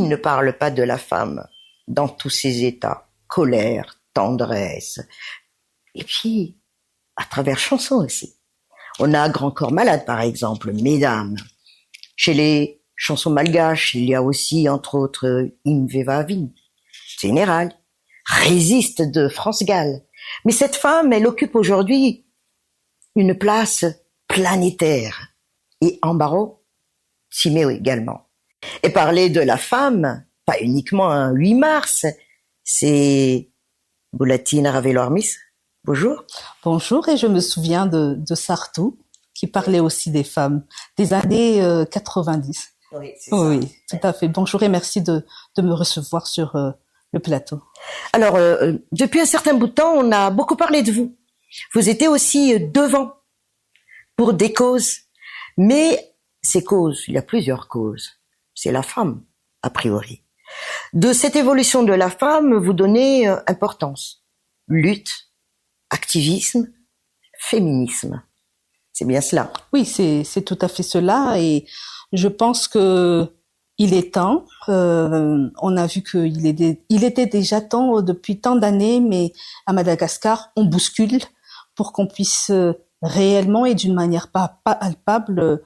ne parle pas de la femme dans tous ses états? Colère, tendresse, et puis à travers chansons aussi. On a Grand Corps Malade, par exemple, Mesdames. Chez les chansons malgaches, il y a aussi, entre autres, Imveva Vin, Général, Résiste de France Gall. Mais cette femme, elle occupe aujourd'hui une place planétaire. Et Ambaro s'y met également. Et parler de la femme, pas uniquement un 8 mars, c'est Boulatine Ravelormis. Bonjour. Bonjour, et je me souviens de Sartou, qui parlait aussi des femmes, des années 90. Oui, c'est ça. Oui, tout à fait. Bonjour et merci de me recevoir sur le plateau. Alors, depuis un certain bout de temps, on a beaucoup parlé de vous. Vous étiez aussi devant pour des causes. Mais ces causes, il y a plusieurs causes. C'est la femme, a priori. De cette évolution de la femme, vous donnez importance. Lutte, activisme, féminisme. C'est bien cela. Oui, c'est tout à fait cela, et je pense que il est temps. On a vu qu'il était déjà temps depuis tant d'années, mais à Madagascar, on bouscule pour qu'on puisse réellement et d'une manière pas palpable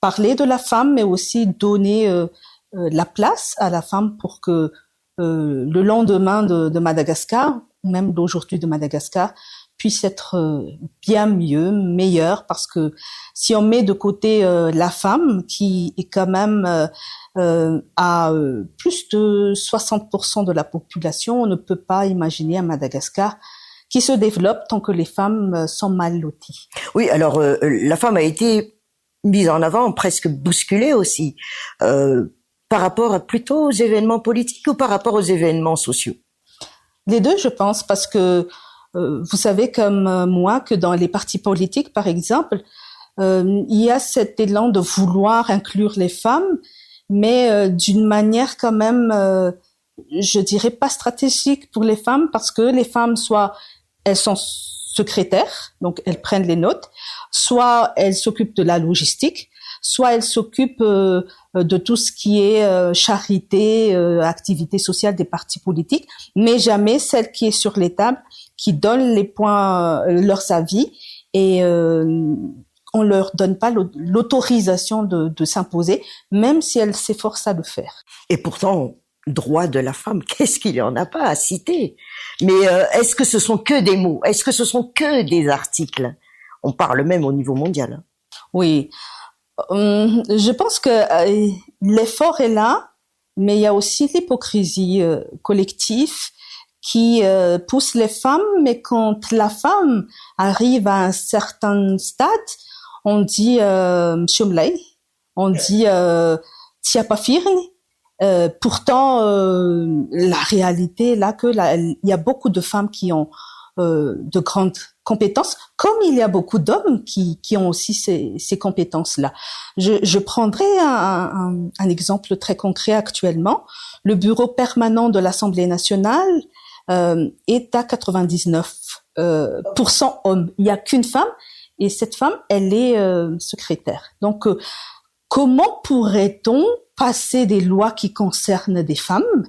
parler de la femme, mais aussi donner la place à la femme pour que le lendemain de Madagascar, ou même d'aujourd'hui de Madagascar, puisse être bien mieux, meilleur, parce que si on met de côté la femme, qui est quand même à plus de 60% de la population, on ne peut pas imaginer un Madagascar qui se développe tant que les femmes sont mal loties. Oui, alors la femme a été mise en avant, presque bousculée aussi, par rapport plutôt aux événements politiques ou par rapport aux événements sociaux? Les deux, je pense, parce que vous savez comme moi que dans les partis politiques, par exemple, il y a cet élan de vouloir inclure les femmes, mais d'une manière quand même, je dirais pas stratégique pour les femmes, parce que les femmes, soit elles sont secrétaires, donc elles prennent les notes, soit elles s'occupent de la logistique, soit elles s'occupent de tout ce qui est charité, activité sociale des partis politiques, mais jamais celle qui est sur les tables, qui donne les points, leurs avis, et on leur donne pas l'autorisation de s'imposer, même si elles s'efforcent à le faire. Et pourtant, droit de la femme, qu'est-ce qu'il y en a pas à citer? Mais est-ce que ce sont que des mots? Est-ce que ce sont que des articles? On parle même au niveau mondial. Oui. Je pense que l'effort est là, mais il y a aussi l'hypocrisie collective qui pousse les femmes, mais quand la femme arrive à un certain stade, on dit Shumlay, on dit Tia pas firni. Pourtant, la réalité est là que il y a beaucoup de femmes qui ont de grandes compétences, comme il y a beaucoup d'hommes qui ont aussi ces compétences-là. Je prendrai un exemple très concret actuellement. Le bureau permanent de l'Assemblée nationale est à 99% hommes. Il n'y a qu'une femme, et cette femme, elle est secrétaire. Donc, comment pourrait-on passer des lois qui concernent des femmes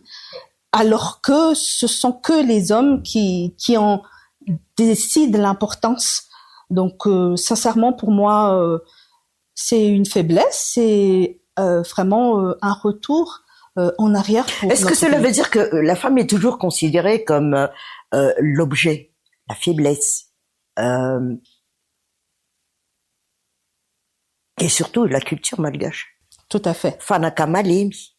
alors que ce sont que les hommes qui en décident l'importance? Donc, sincèrement, pour moi, c'est une faiblesse, c'est vraiment un retour en arrière. Est-ce que cela veut dire que la femme est toujours considérée comme l'objet, la faiblesse, et surtout la culture malgache? Tout à fait. Fanaka Malemi.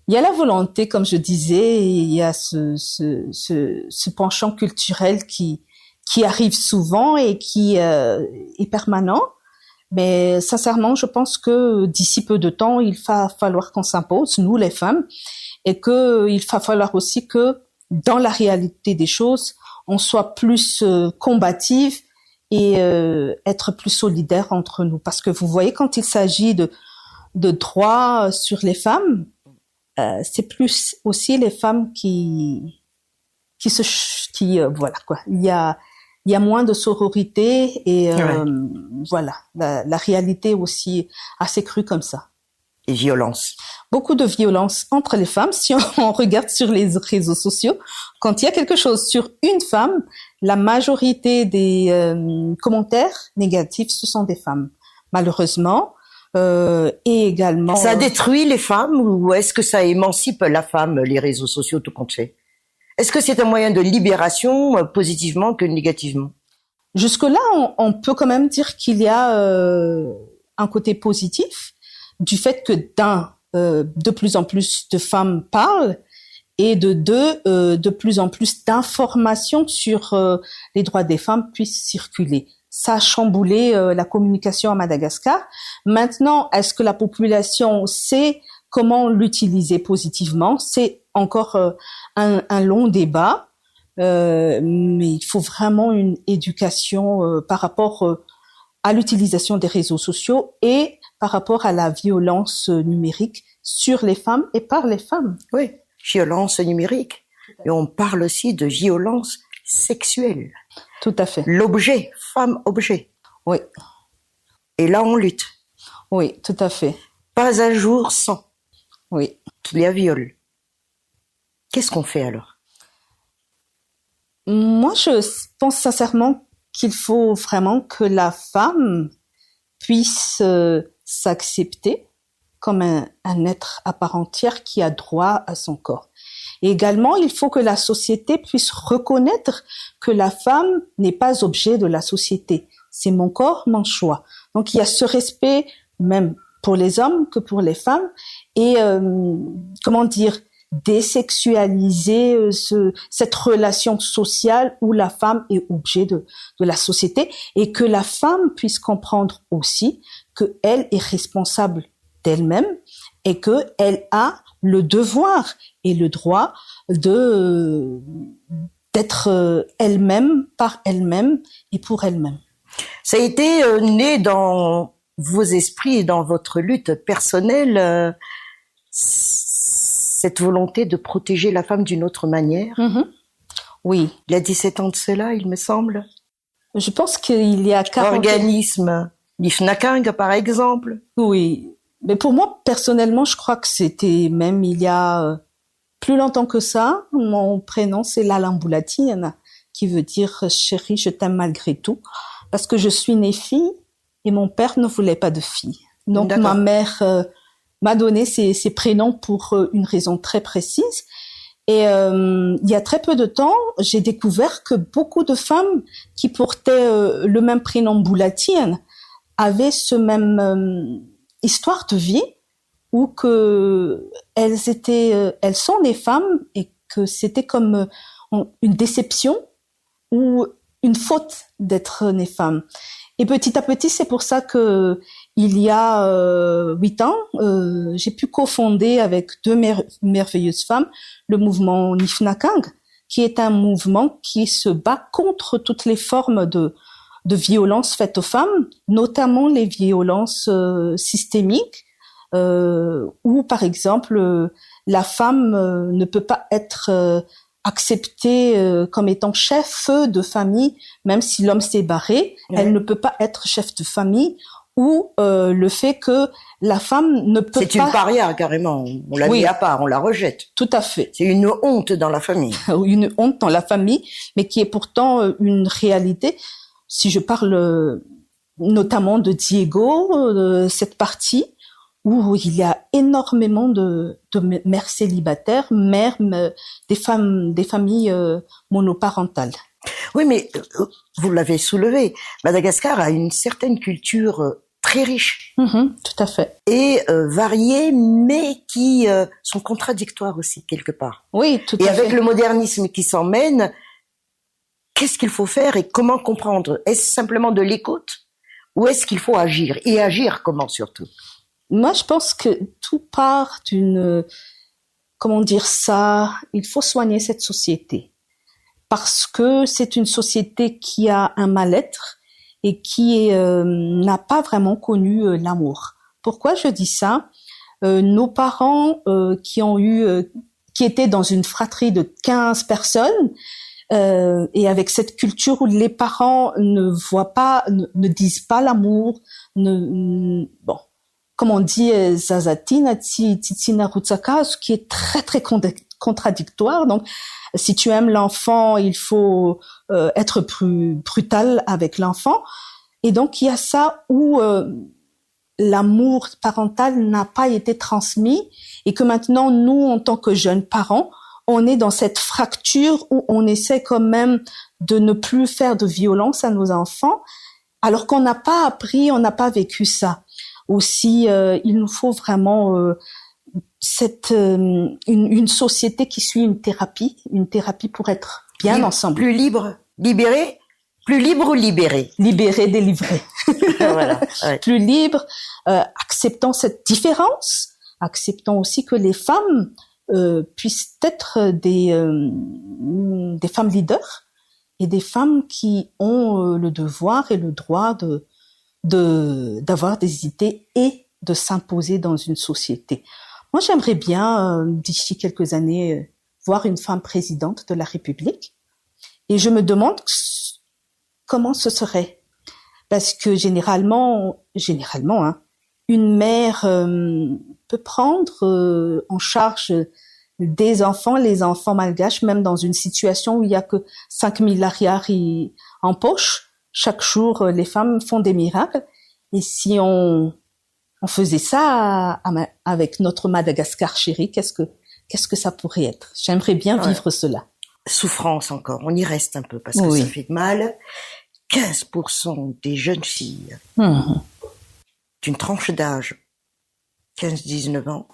Il y a la volonté, comme je disais, il y a ce penchant culturel qui arrive souvent et qui est permanent. Mais sincèrement, je pense que d'ici peu de temps, il va falloir qu'on s'impose, nous les femmes, et que il va falloir aussi que dans la réalité des choses, on soit plus combative et être plus solidaire entre nous. Parce que vous voyez, quand il s'agit de droits sur les femmes, c'est plus aussi les femmes qui voilà quoi. Il y a moins de sororité et voilà, la réalité aussi assez crue comme ça. Et violence. Beaucoup de violence entre les femmes. Si on regarde sur les réseaux sociaux, quand il y a quelque chose sur une femme, la majorité des commentaires négatifs, ce sont des femmes, malheureusement. Et également... Ça détruit les femmes ou est-ce que ça émancipe la femme, les réseaux sociaux, tout compte fait? Est-ce que c'est un moyen de libération, positivement que négativement? Jusque-là, on peut quand même dire qu'il y a un côté positif du fait que de plus en plus de femmes parlent et de plus en plus d'informations sur les droits des femmes puissent circuler. Ça a chamboulé la communication à Madagascar. Maintenant, est-ce que la population sait comment l'utiliser positivement? C'est encore un long débat, mais il faut vraiment une éducation par rapport à l'utilisation des réseaux sociaux et par rapport à la violence numérique sur les femmes et par les femmes. Oui, violence numérique. Et on parle aussi de violence sexuelle. Tout à fait. L'objet, femme-objet. Oui. Et là, on lutte. Oui, tout à fait. Pas un jour sans. Oui. Qu'il y a viol. Qu'est-ce qu'on fait alors? Moi, je pense sincèrement qu'il faut vraiment que la femme puisse s'accepter comme un être à part entière qui a droit à son corps. Et également, il faut que la société puisse reconnaître que la femme n'est pas objet de la société. C'est mon corps, mon choix. Donc, il y a ce respect même pour les hommes que pour les femmes et désexualiser cette relation sociale où la femme est objet de la société et que la femme puisse comprendre aussi que elle est responsable d'elle-même et que elle a le devoir et le droit d'être elle-même par elle-même et pour elle-même. Ça a été né dans vos esprits et dans votre lutte personnelle, cette volonté de protéger la femme d'une autre manière. Oui. Il y a 17 ans de cela, il me semble. Je pense qu'il y a 40 Organisme l'IFNAKING, par exemple. Oui. Mais pour moi, personnellement, je crois que c'était même il y a plus longtemps que ça. Mon prénom, c'est Lala Mboulatine, qui veut dire « Chérie, je t'aime malgré tout ». Parce que je suis née fille et mon père ne voulait pas de fille. Donc ma mère m'a donné ces prénoms pour une raison très précise. Et il y a très peu de temps, j'ai découvert que beaucoup de femmes qui portaient le même prénom Mboulatine avaient ce même histoire de vie où que elles sont des femmes et que c'était comme une déception ou une faute d'être née femme. Et petit à petit, c'est pour ça que il y a 8 ans, j'ai pu cofonder avec deux merveilleuses femmes le mouvement NIFNAKING, qui est un mouvement qui se bat contre toutes les formes de violences faites aux femmes, notamment les violences systémiques, où par exemple la femme ne peut pas être acceptée comme étant chef de famille, même si l'homme s'est barré, elle ne peut pas être chef de famille, ou le fait que la femme ne peut pas... C'est une paria, carrément. On la met à part, on la rejette. Tout à fait. C'est une honte dans la famille. Une honte dans la famille, mais qui est pourtant une réalité. Si je parle notamment de Diego, cette partie où il y a énormément de mères célibataires, des familles monoparentales. Oui, mais vous l'avez soulevé, Madagascar a une certaine culture très riche. Tout à fait. Et variée, mais qui sont contradictoires aussi, quelque part. Oui, tout à fait. Et avec le modernisme qui s'emmène, qu'est-ce qu'il faut faire et comment comprendre? Est-ce simplement de l'écoute ou est-ce qu'il faut agir? Et agir comment surtout? Moi, je pense que tout part d'une... Comment dire ça? Il faut soigner cette société. Parce que c'est une société qui a un mal-être et qui n'a pas vraiment connu l'amour. Pourquoi je dis ça? Nos parents qui étaient dans une fratrie de 15 personnes, et avec cette culture où les parents ne disent pas l'amour, comme on dit, zazatina titina rutsaka, ce qui est très très contradictoire. Donc, si tu aimes l'enfant, il faut être plus brutal avec l'enfant. Et donc, il y a ça où l'amour parental n'a pas été transmis et que maintenant, nous, en tant que jeunes parents, on est dans cette fracture où on essaie quand même de ne plus faire de violence à nos enfants, alors qu'on n'a pas appris, on n'a pas vécu ça. Aussi, il nous faut vraiment une société qui suit une thérapie pour être bien ensemble. Plus libre, libéré, plus libre ou libéré? Libéré, délivré. Voilà. Ouais. Plus libre, acceptant cette différence, acceptant aussi que les femmes puissent être des femmes leaders et des femmes qui ont le devoir et le droit d'avoir des idées et de s'imposer dans une société. Moi, j'aimerais bien, d'ici quelques années, voir une femme présidente de la République. Et je me demande comment ce serait. Parce que généralement, une mère peut prendre en charge des enfants, les enfants malgaches, même dans une situation où il y a que 5 milliards en poche. Chaque jour, les femmes font des miracles. Et si on faisait ça avec notre Madagascar chéri, qu'est-ce que ça pourrait être? J'aimerais bien vivre cela. Souffrance encore, on y reste un peu parce que ça fait mal. 15% des jeunes filles d'une tranche d'âge 15-19 ans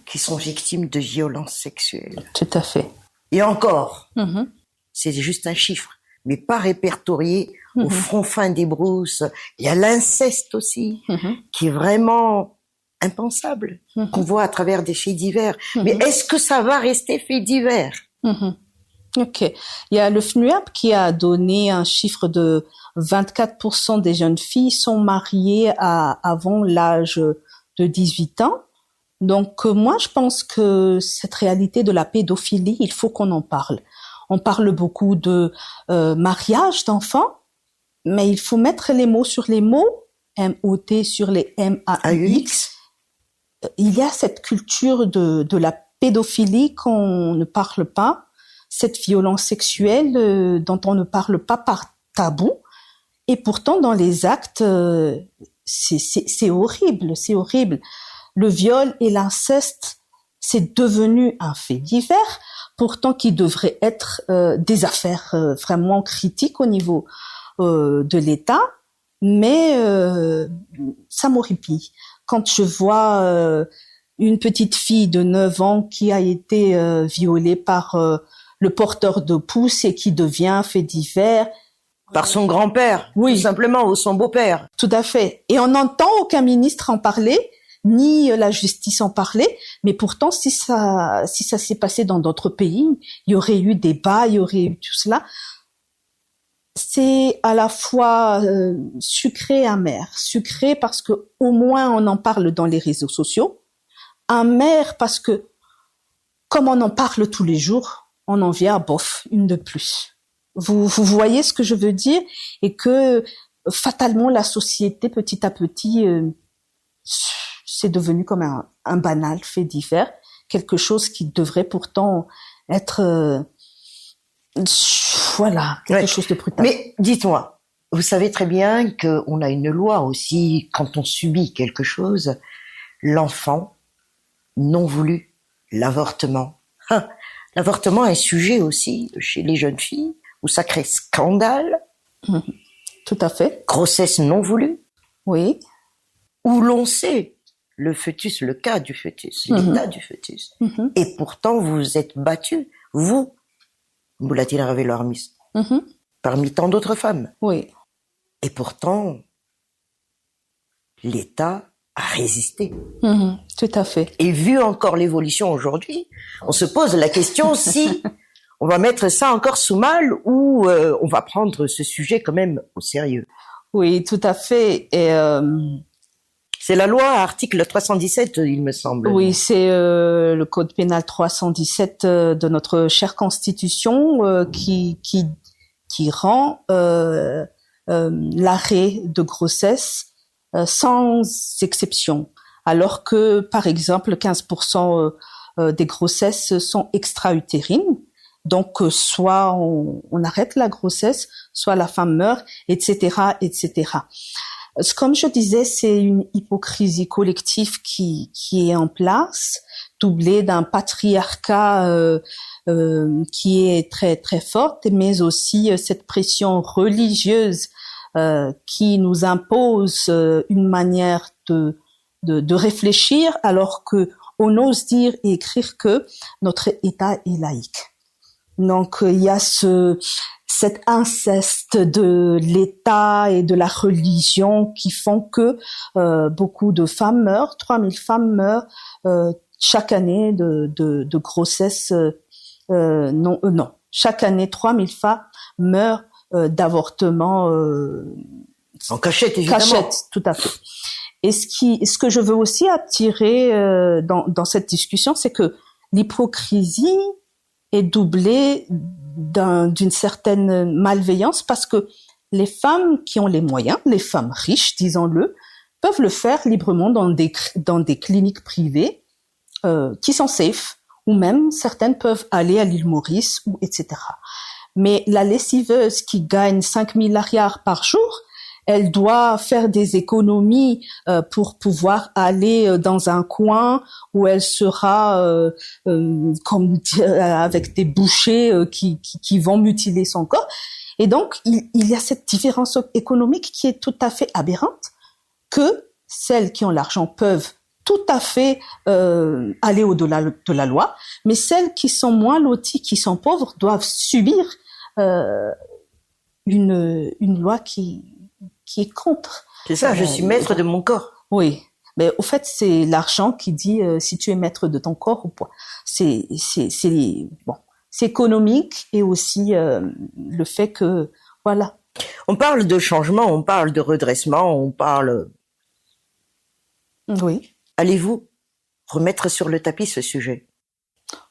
qui sont victimes de violences sexuelles. Tout à fait. Et encore, c'est juste un chiffre, mais pas répertorié au fond fin des brousses. Il y a l'inceste aussi, qui est vraiment impensable, qu'on voit à travers des faits divers. Mais est-ce que ça va rester fait divers? Ok. Il y a le FNUAP qui a donné un chiffre de 24% des jeunes filles sont mariées avant l'âge de 18 ans. Donc, moi, je pense que cette réalité de la pédophilie, il faut qu'on en parle. On parle beaucoup de mariage d'enfants, mais il faut mettre les mots sur les mots, M-O-T sur les M-A-U-X. Il y a cette culture de la pédophilie qu'on ne parle pas, cette violence sexuelle dont on ne parle pas par tabou. Et pourtant, dans les actes, c'est horrible, c'est horrible. Le viol et l'inceste, c'est devenu un fait divers, pourtant qui devrait être des affaires vraiment critiques au niveau de l'État, mais ça m'horripile. Quand je vois une petite fille de 9 ans qui a été violée par le porteur de pouce et qui devient fait divers. Par son grand-père, tout simplement, ou son beau-père. Tout à fait. Et on n'entend aucun ministre en parler, ni la justice en parler, mais pourtant, si ça s'est passé dans d'autres pays, il y aurait eu débat, il y aurait eu tout cela. C'est à la fois sucré et amer. Sucré parce que au moins on en parle dans les réseaux sociaux. Amer parce que, comme on en parle tous les jours, on en vient à bof, une de plus. Vous voyez ce que je veux dire? Et que fatalement la société, petit à petit, c'est devenu comme un banal fait divers, quelque chose qui devrait pourtant être quelque chose de brutal. Mais dites-moi, vous savez très bien qu'on a une loi aussi, quand on subit quelque chose, l'enfant non voulu, l'avortement. L'avortement est sujet aussi chez les jeunes filles, où ça crée scandale. Tout à fait. Grossesse non voulue. Oui. Où l'on sait le fœtus, le cas du fœtus, l'état du fœtus. Et pourtant, vous vous êtes battu, vous, Moulatina Ravelormis, parmi tant d'autres femmes. Oui. Et pourtant, l'État a résisté. Tout à fait. Et vu encore l'évolution aujourd'hui, on se pose la question si on va mettre ça encore sous mal ou on va prendre ce sujet quand même au sérieux. Oui, tout à fait. Et c'est la loi article 317, il me semble. Oui, c'est le code pénal 317 de notre chère constitution qui rend l'arrêt de grossesse sans exception. alors que, par exemple, 15% des grossesses sont extra-utérines. Donc, soit on arrête la grossesse, soit la femme meurt, etc., etc. Comme je disais, c'est une hypocrisie collective qui est en place, doublée d'un patriarcat qui est très très forte, mais aussi cette pression religieuse qui nous impose une manière de réfléchir, alors que on ose dire et écrire que notre État est laïque. Donc il y a cet inceste de l'État et de la religion qui font que beaucoup de femmes meurent, 3000 femmes meurent chaque année de grossesse. Non, chaque année 3000 femmes meurent d'avortement en cachette, évidemment. Cachette, tout à fait. Et ce que je veux aussi attirer dans cette discussion, c'est que l'hypocrisie est doublée d'une certaine malveillance, parce que les femmes qui ont les moyens, les femmes riches, disons-le, peuvent le faire librement dans des cliniques privées qui sont safe, ou même certaines peuvent aller à l'île Maurice, ou etc. Mais la lessiveuse qui gagne 5000 milliards par jour, elle doit faire des économies pour pouvoir aller dans un coin où elle sera avec des bouchers qui vont mutiler son corps. Et donc, il y a cette différence économique qui est tout à fait aberrante, que celles qui ont l'argent peuvent tout à fait aller au-delà de la loi, mais celles qui sont moins loties, qui sont pauvres, doivent subir une loi qui est contre. C'est ça, je suis maître de mon corps. Oui, mais au fait, c'est l'argent qui dit si tu es maître de ton corps ou pas. C'est économique, et aussi le fait que, voilà. On parle de changement, on parle de redressement, on parle... Oui. Allez-vous remettre sur le tapis ce sujet?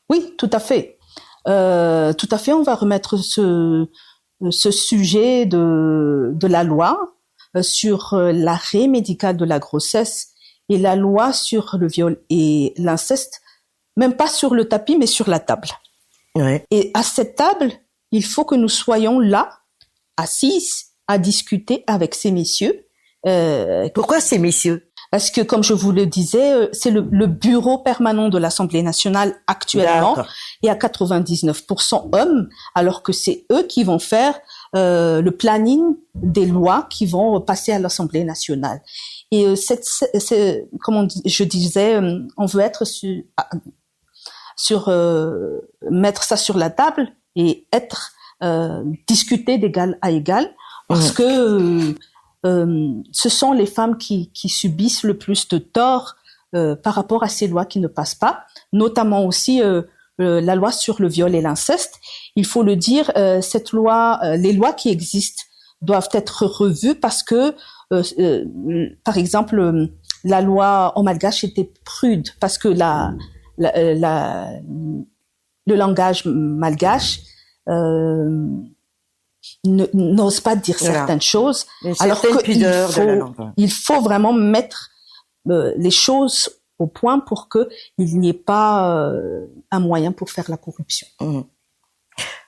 Oui, tout à fait. Tout à fait, on va remettre ce sujet de la loi sur l'arrêt médical de la grossesse et la loi sur le viol et l'inceste, même pas sur le tapis, mais sur la table. Ouais. Et à cette table, il faut que nous soyons là, assises, à discuter avec ces messieurs. Pourquoi ces messieurs? Parce que, comme je vous le disais, c'est le bureau permanent de l'Assemblée nationale actuellement, et à 99% hommes, alors que c'est eux qui vont faire le planning des lois qui vont passer à l'Assemblée nationale. Et je disais, on veut être mettre ça sur la table et être discuter d'égal à égal, parce que ce sont les femmes qui subissent le plus de tort par rapport à ces lois qui ne passent pas, notamment aussi la loi sur le viol et l'inceste. Il faut le dire, cette loi, les lois qui existent doivent être revues, parce que, par exemple, la loi en malgache était prude, parce que le langage malgache n'ose pas dire certaines choses, alors qu'il faut vraiment mettre les choses au point pour que il n'y ait pas un moyen pour faire la corruption.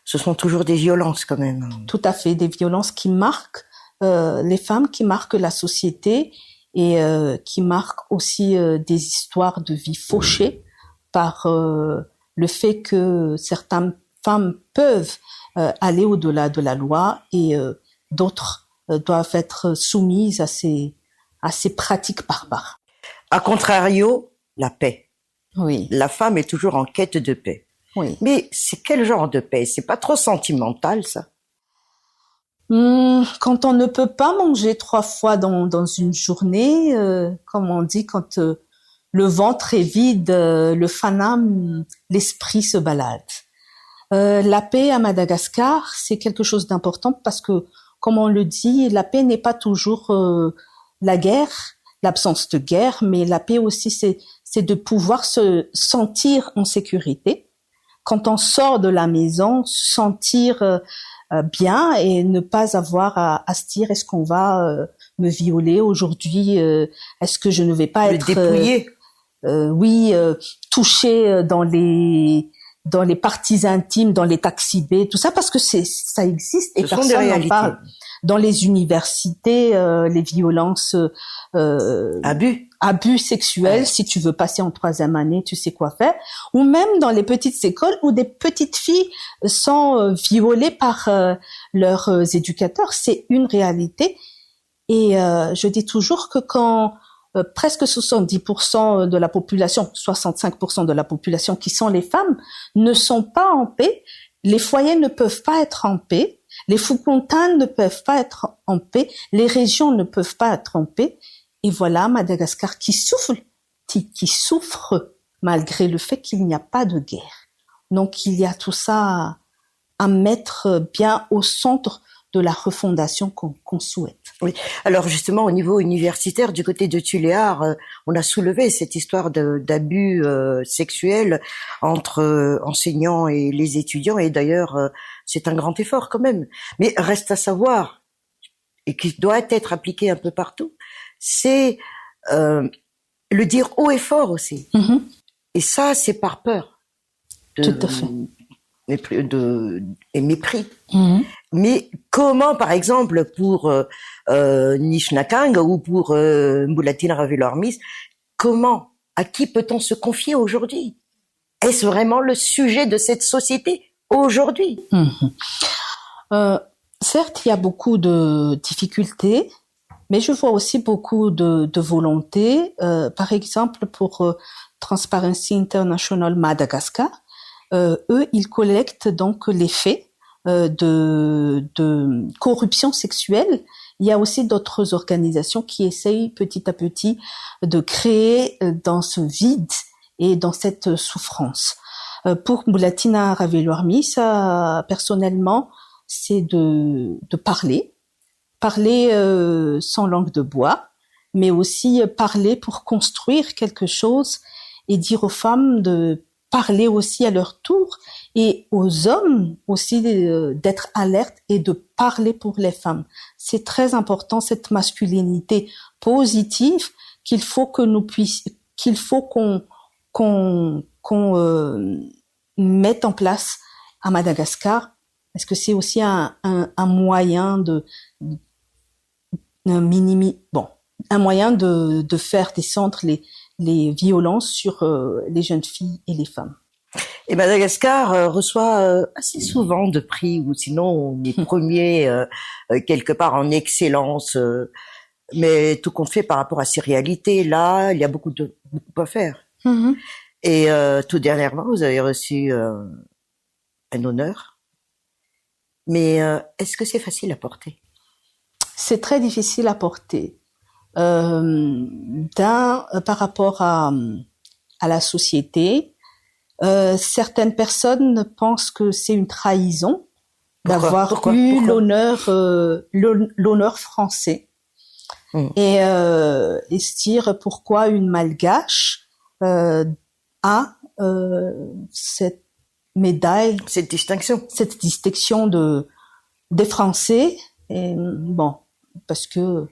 Ce sont toujours des violences quand même. Tout à fait, des violences qui marquent les femmes, qui marquent la société, et qui marquent aussi des histoires de vie fauchées par le fait que certaines femmes peuvent aller au-delà de la loi, et d'autres doivent être soumises à ces pratiques barbares. A contrario, la paix. Oui. La femme est toujours en quête de paix. Oui. Mais c'est quel genre de paix? C'est pas trop sentimental, ça? Quand on ne peut pas manger 3 fois dans une journée, comme on dit, quand le ventre est vide, le fanam, l'esprit se balade. La paix à Madagascar, c'est quelque chose d'important, parce que, comme on le dit, la paix n'est pas toujours la guerre, l'absence de guerre, mais la paix aussi, c'est de pouvoir se sentir en sécurité. Quand on sort de la maison, sentir bien, et ne pas avoir à se dire est-ce qu'on va me violer aujourd'hui, est-ce que je ne vais pas être dépouillé, touchée dans les parties intimes, dans les taxis B, tout ça, parce que ça existe et personne n'en parle. Dans les universités, les violences, abus sexuels, si tu veux passer en 3e année, tu sais quoi faire. Ou même dans les petites écoles où des petites filles sont violées par leurs éducateurs. C'est une réalité. Et je dis toujours que quand presque 70% de la population, 65% de la population qui sont les femmes, ne sont pas en paix, les foyers ne peuvent pas être en paix, les Foucontans ne peuvent pas être en paix, les régions ne peuvent pas être en paix. Et voilà Madagascar qui souffre malgré le fait qu'il n'y a pas de guerre. Donc il y a tout ça à mettre bien au centre de la refondation qu'on souhaite. Oui. Alors justement, au niveau universitaire, du côté de Tuléar, on a soulevé cette histoire d'abus sexuels entre enseignants et les étudiants. Et d'ailleurs, c'est un grand effort quand même. Mais reste à savoir, et qui doit être appliqué un peu partout, c'est le dire haut et fort aussi. Mm-hmm. Et ça, c'est par peur. Tout à fait. Et mépris. Mm-hmm. Mais comment, par exemple, pour Nishnakang ou pour Mbulatin Ravelormis, à qui peut-on se confier aujourd'hui? Est-ce vraiment le sujet de cette société aujourd'hui? Mm-hmm. Certes, il y a beaucoup de difficultés, mais je vois aussi beaucoup de volonté. Par exemple, pour Transparency International Madagascar, eux, ils collectent donc les faits de corruption sexuelle. Il y a aussi d'autres organisations qui essayent petit à petit de créer dans ce vide et dans cette souffrance. Pour Mbulatina Ravelormis, ça, personnellement, c'est de parler sans langue de bois, mais aussi parler pour construire quelque chose et dire aux femmes de parler aussi à leur tour et aux hommes aussi d'être alertes et de parler pour les femmes. C'est très important, cette masculinité positive qu'il faut que qu'on mette en place à Madagascar, parce que c'est aussi un moyen un moyen de faire descendre les violences sur les jeunes filles et les femmes. Et Madagascar reçoit assez souvent de prix, ou sinon on est premier quelque part en excellence, mais tout compte fait par rapport à ces réalités, là, il y a beaucoup à faire. Mm-hmm. Et tout dernièrement, vous avez reçu un honneur, mais est-ce que c'est facile à porter? C'est très difficile à porter. Par rapport à la société, certaines personnes pensent que c'est une trahison d'avoir eu l'honneur français et se dire pourquoi une malgache a cette médaille, cette distinction des Français. Et bon, parce que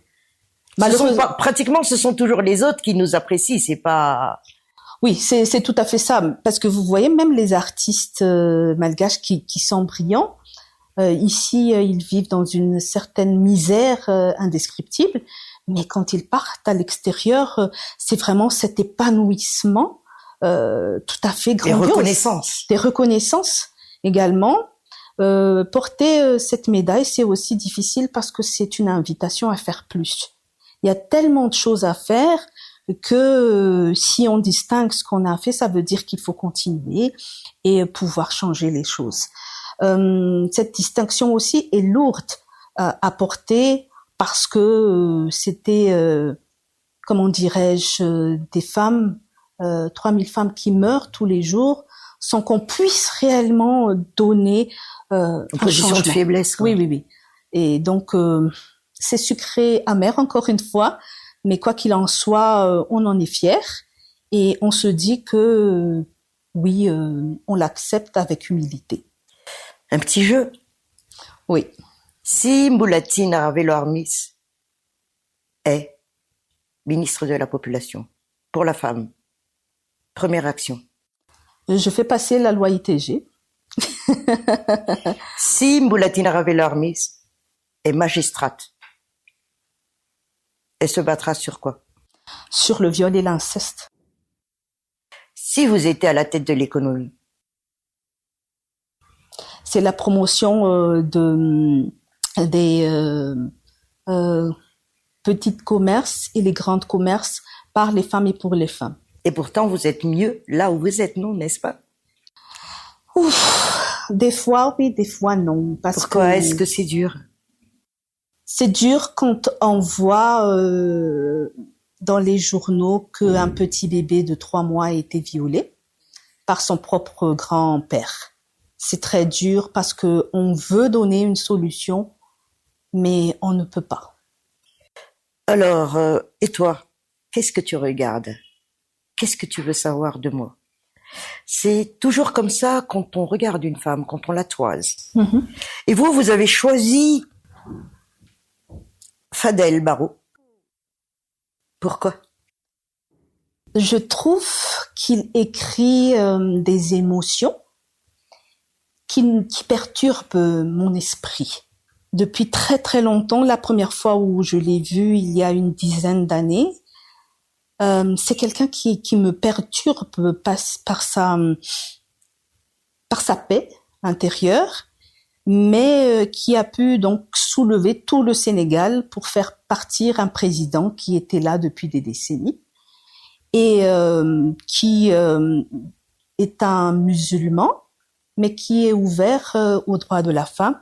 malheureusement, pratiquement, ce sont toujours les autres qui nous apprécient. C'est pas. Oui, c'est tout à fait ça, parce que vous voyez même les artistes malgaches qui sont brillants. Ici, ils vivent dans une certaine misère indescriptible, mais quand ils partent à l'extérieur, c'est vraiment cet épanouissement tout à fait grandiose. Des reconnaissances également. Porter cette médaille, c'est aussi difficile parce que c'est une invitation à faire plus. Il y a tellement de choses à faire que si on distingue ce qu'on a fait, ça veut dire qu'il faut continuer et pouvoir changer les choses. Cette distinction aussi est lourde à porter parce que c'était, comment dirais-je, des femmes, 3000 femmes qui meurent tous les jours sans qu'on puisse réellement donner une position de faiblesse. Quoi. Oui. Et donc, c'est sucré amer encore une fois, mais quoi qu'il en soit, on en est fier et on se dit que oui, on l'accepte avec humilité. Un petit jeu. Oui. Si Mbulatin Ravelormis est ministre de la Population pour la femme. Première action. Je fais passer la loi ITG. Si Mbulatina Ravelo-Armis est magistrate, elle se battra sur quoi? Sur le viol et l'inceste. Si vous étiez à la tête de l'économie, c'est la promotion des petits commerces et les grands commerces par les femmes et pour les femmes. Et pourtant, vous êtes mieux là où vous êtes, non, n'est-ce pas? Ouf, des fois oui, des fois non. Pourquoi est-ce que c'est dur? C'est dur quand on voit dans les journaux qu'un petit bébé de 3 mois a été violé par son propre grand-père. C'est très dur parce que on veut donner une solution, mais on ne peut pas. Alors, et toi, qu'est-ce que tu regardes? Qu'est-ce que tu veux savoir de moi? C'est toujours comme ça quand on regarde une femme, quand on la toise. Mm-hmm. Et vous avez choisi Fadel Barro. Pourquoi? Je trouve qu'il écrit des émotions qui perturbent mon esprit. Depuis très très longtemps, la première fois où je l'ai vu, il y a une dizaine d'années, c'est quelqu'un qui me perturbe par sa paix intérieure, mais qui a pu donc soulever tout le Sénégal pour faire partir un président qui était là depuis des décennies et qui est un musulman, mais qui est ouvert aux droits de la femme.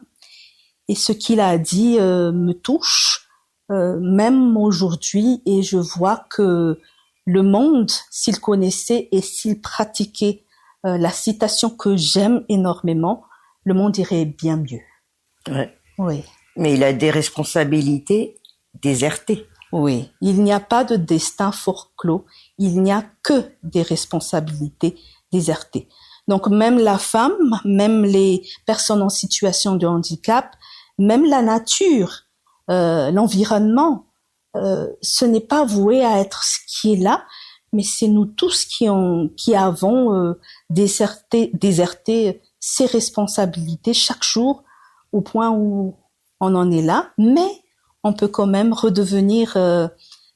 Et ce qu'il a dit me touche, même aujourd'hui, et je vois que le monde, s'il connaissait et s'il pratiquait la citation que j'aime énormément, le monde irait bien mieux. Ouais. Oui. Mais il a des responsabilités désertées. Oui. Il n'y a pas de destin forclos. Il n'y a que des responsabilités désertées. Donc même la femme, même les personnes en situation de handicap, même la nature, l'environnement, ce n'est pas voué à être ce qui est là, mais c'est nous tous qui avons déserté ces responsabilités chaque jour au point où on en est là, mais on peut quand même redevenir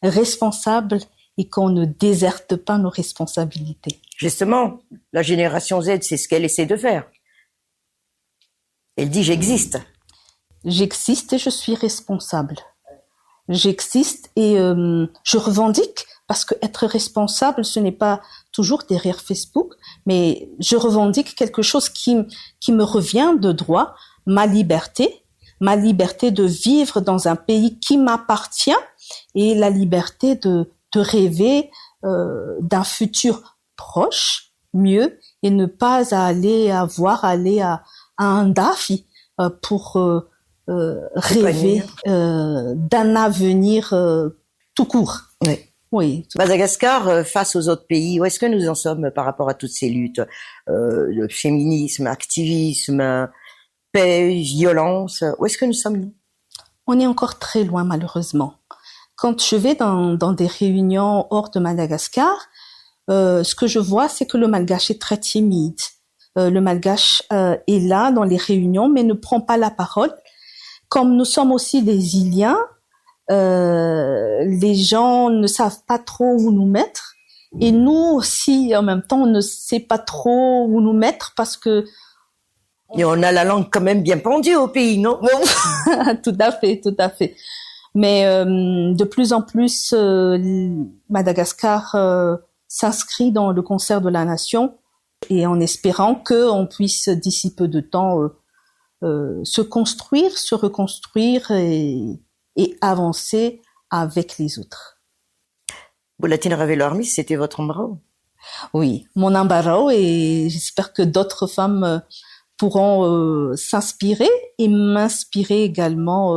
responsable et qu'on ne déserte pas nos responsabilités. Justement, la génération Z, c'est ce qu'elle essaie de faire. Elle dit j'existe. J'existe et je suis responsable. J'existe et je revendique, parce que être responsable, ce n'est pas toujours derrière Facebook, mais je revendique quelque chose qui me revient de droit, ma liberté de vivre dans un pays qui m'appartient et la liberté de rêver d'un futur proche, mieux, et ne pas aller à un DAFI pour rêver d'un avenir tout court. Oui. Oui. Madagascar, face aux autres pays, où est-ce que nous en sommes par rapport à toutes ces luttes? Le féminisme, activisme, paix, violence, où est-ce que nous sommes, nous? On est encore très loin, malheureusement. Quand je vais dans des réunions hors de Madagascar, ce que je vois, c'est que le malgache est très timide. Le malgache est là dans les réunions, mais ne prend pas la parole. Comme nous sommes aussi des Iliens, les gens ne savent pas trop où nous mettre. Et nous aussi, en même temps, on ne sait pas trop où nous mettre parce que... Et on a la langue quand même bien pendue au pays, non? Tout à fait, tout à fait. Mais de plus en plus, Madagascar s'inscrit dans le concert de la nation et en espérant qu'on puisse, d'ici peu de temps, se construire, se reconstruire et avancer avec les autres. Mbulatina Ravelo-Armis, c'était votre embarras? Oui, mon embarras, et j'espère que d'autres femmes pourront s'inspirer et m'inspirer également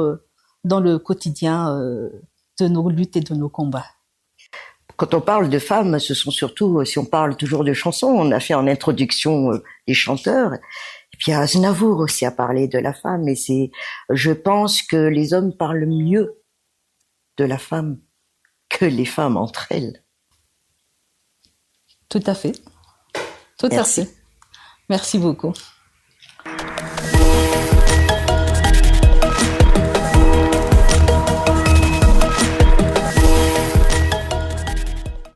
dans le quotidien de nos luttes et de nos combats. Quand on parle de femmes, ce sont surtout, si on parle toujours de chansons, on a fait en introduction des chanteurs. Et puis Aznavour aussi a parlé de la femme, et je pense que les hommes parlent mieux de la femme que les femmes entre elles. Tout à fait. Tout à Merci. fait. Merci beaucoup.